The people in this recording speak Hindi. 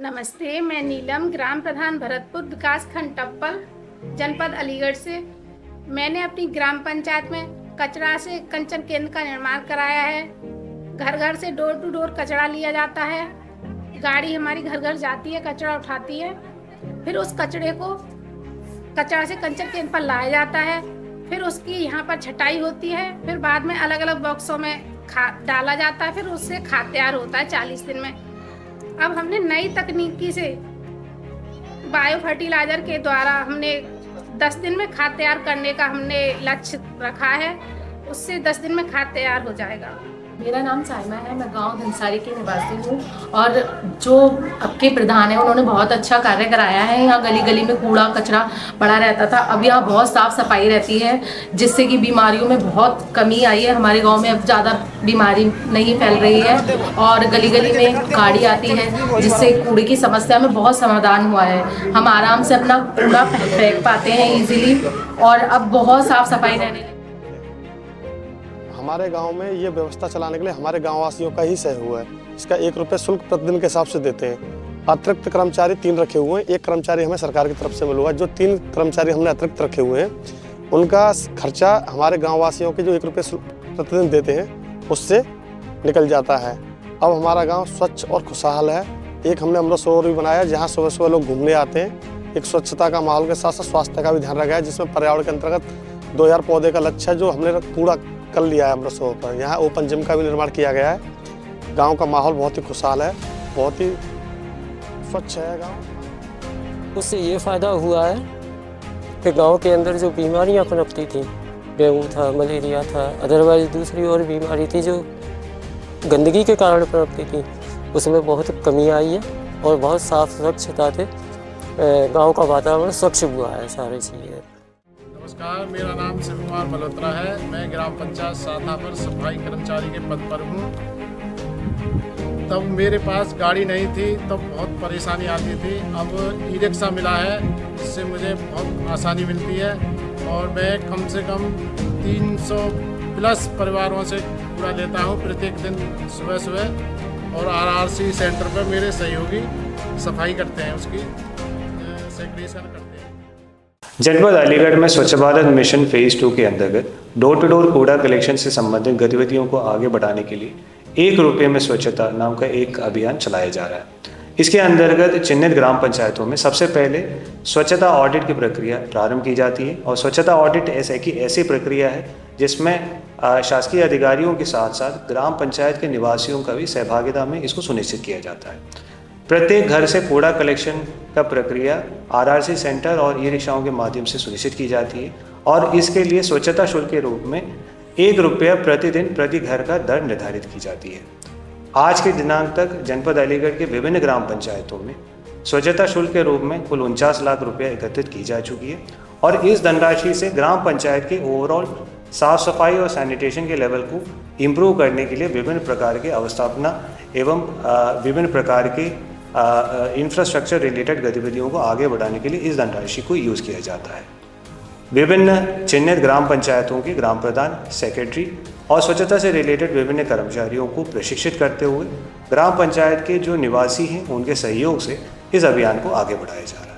नमस्ते, मैं नीलम, ग्राम प्रधान भरतपुर, विकासखंड टप्पल, जनपद अलीगढ़ से। मैंने अपनी ग्राम पंचायत में कचरा से कंचन केंद्र का निर्माण कराया है। घर घर से डोर टू डोर कचरा लिया जाता है। गाड़ी हमारी घर घर जाती है, कचरा उठाती है। फिर उस कचरे को कचरा से कंचन केंद्र पर लाया जाता है। फिर उसकी यहाँ पर छटाई होती है। फिर बाद में अलग अलग बॉक्सों में डाला जाता है। फिर उससे खाद तैयार होता है 40 दिन में। अब हमने नई तकनीकी से बायो फर्टिलाइजर के द्वारा हमने 10 दिन में खाद तैयार करने का हमने लक्ष्य रखा है। उससे 10 दिन में खाद तैयार हो जाएगा। मेरा नाम साइमा है, मैं गांव धनसारी की निवासी हूँ। और जो अब के प्रधान है उन्होंने बहुत अच्छा कार्य कराया है। यहाँ गली गली में कूड़ा कचरा पड़ा रहता था, अब यहाँ बहुत साफ सफाई रहती है, जिससे कि बीमारियों में बहुत कमी आई है। हमारे गांव में अब ज़्यादा बीमारी नहीं फैल रही है और गली गली में गाड़ी आती है, जिससे कूड़े की समस्या में बहुत समाधान हुआ है। हम आराम से अपना कूड़ा फेंक पाते हैं ईजिली और अब बहुत साफ सफाई रहने लगी। हमारे गांव में ये व्यवस्था चलाने के लिए हमारे गांववासियों का ही सहयोग है। इसका 1 रुपये शुल्क प्रतिदिन के हिसाब से देते हैं। अतिरिक्त कर्मचारी 3 रखे हुए हैं। 1 कर्मचारी हमें सरकार की तरफ से मिला हुआ है। जो 3 कर्मचारी हमने अतिरिक्त रखे हुए हैं, उनका खर्चा हमारे गांववासियों के जो 1 रुपये प्रतिदिन देते हैं उससे निकल जाता है। अब हमारा गाँव स्वच्छ और खुशहाल है। एक हमने अमृत सरोवर भी बनाया, जहाँ सुबह सुबह लोग घूमने आते हैं। एक स्वच्छता का माहौल के साथ साथ स्वास्थ्य का भी ध्यान रखा है, जिसमें पर्यावरण के अंतर्गत 2000 पौधे का लक्ष्य है जो हमने पूरा कर लिया है अमृत सरोवर पर। यहाँ ओपन जिम का भी निर्माण किया गया है। गांव का माहौल बहुत ही खुशहाल है, बहुत ही स्वच्छ है गांव। उससे ये फ़ायदा हुआ है कि गांव के अंदर जो बीमारियां पनपती थी, डेंगू था, मलेरिया था, अदरवाइज दूसरी और बीमारी थी जो गंदगी के कारण पनपती थी, उसमें बहुत कमी आई है और बहुत साफ स्वच्छता से गाँव का वातावरण स्वच्छ हुआ है सारी चीज़ें। नमस्कार, मेरा नाम शिव कुमार मल्होत्रा है। मैं ग्राम पंचायत साथा पर सफाई कर्मचारी के पद पर हूँ। तब मेरे पास गाड़ी नहीं थी, तब बहुत परेशानी आती थी। अब ई रिक्शा मिला है, इससे मुझे बहुत आसानी मिलती है और मैं कम से कम 300 प्लस परिवारों से कूड़ा लेता हूँ प्रत्येक दिन सुबह सुबह। और RRC सेंटर पर मेरे सहयोगी सफाई करते हैं, उसकी सेग्रीगेशन करते हैं। जनपद अलीगढ़ में स्वच्छ भारत मिशन फेज़ 2 के अंतर्गत डोर टू डोर कूड़ा कलेक्शन से संबंधित गतिविधियों को आगे बढ़ाने के लिए 1 रुपये में स्वच्छता नाम का एक अभियान चलाया जा रहा है। इसके अंतर्गत चिन्हित ग्राम पंचायतों में सबसे पहले स्वच्छता ऑडिट की प्रक्रिया प्रारंभ की जाती है। और स्वच्छता ऑडिट ऐसी प्रक्रिया है जिसमें शासकीय अधिकारियों के साथ साथ ग्राम पंचायत के निवासियों का भी सहभागिता में इसको सुनिश्चित किया जाता है। प्रत्येक घर से कूड़ा कलेक्शन का प्रक्रिया RRC सेंटर और ई रिक्शाओं के माध्यम से सुनिश्चित की जाती है और इसके लिए स्वच्छता शुल्क के रूप में 1 रुपया प्रतिदिन प्रति घर का दर निर्धारित की जाती है। आज के दिनांक तक जनपद अलीगढ़ के विभिन्न ग्राम पंचायतों में स्वच्छता शुल्क के रूप में कुल 49 लाख रुपये एकत्रित की जा चुकी है और इस धनराशि से ग्राम पंचायत के ओवरऑल साफ सफाई और सैनिटेशन के लेवल को इम्प्रूव करने के लिए विभिन्न प्रकार के अवस्थापना एवं विभिन्न प्रकार के इंफ्रास्ट्रक्चर रिलेटेड गतिविधियों को आगे बढ़ाने के लिए इस धनराशि को यूज़ किया जाता है। विभिन्न चिन्हित ग्राम पंचायतों के ग्राम प्रधान, सेक्रेटरी और स्वच्छता से रिलेटेड विभिन्न कर्मचारियों को प्रशिक्षित करते हुए ग्राम पंचायत के जो निवासी हैं उनके सहयोग से इस अभियान को आगे बढ़ाया जा रहा है।